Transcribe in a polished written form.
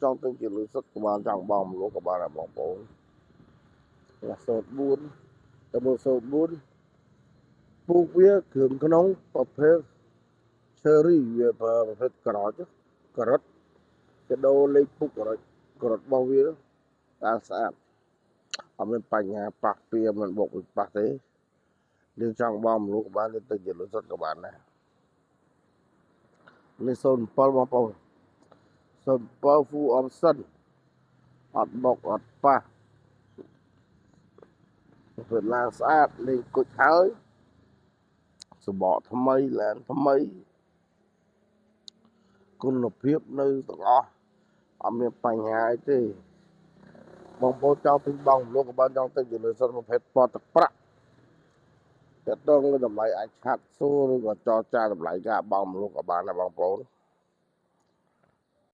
ចង់ទិញជាលុយសុទ្ធក៏បានចង់បងមលោកក៏បានដែរបងប្អូនសូត្រ4ទៅមើលសូត្រ4ពូកវាគ្រឿងក្នុងប្រភេទ cherry វាប្រភេទក្រោចការ៉ុតកដោលេខពុកការ៉ុតរបស់វាស្អាតអត់មានបញ្ហាប៉ះពាល់មិនបុកប៉ះទេយើងចង់បងមលោកក៏បានទៅជាលុយសុទ្ធក៏បានដែរនេះ07បងប្អូន07 full option អត់បុកអត់ប៉ះធ្វើឡើងស្អាតលេងគុជហើយសបកថ្មីឡានថ្មីគុណភាពនៅទាំងអស់អត់មានបញ្ហាអីទេបងប្អូនចង់ទិញបងលោកក៏បានចង់ទិញជាលុយសុទ្ធប្រភេទពណ៌ទឹកប្រាក់តែតងនឹងតម្លៃអាចឆាត់សួរឬក៏ចរចាតម្លៃការបងលោកក៏បានដែរបងប្អូន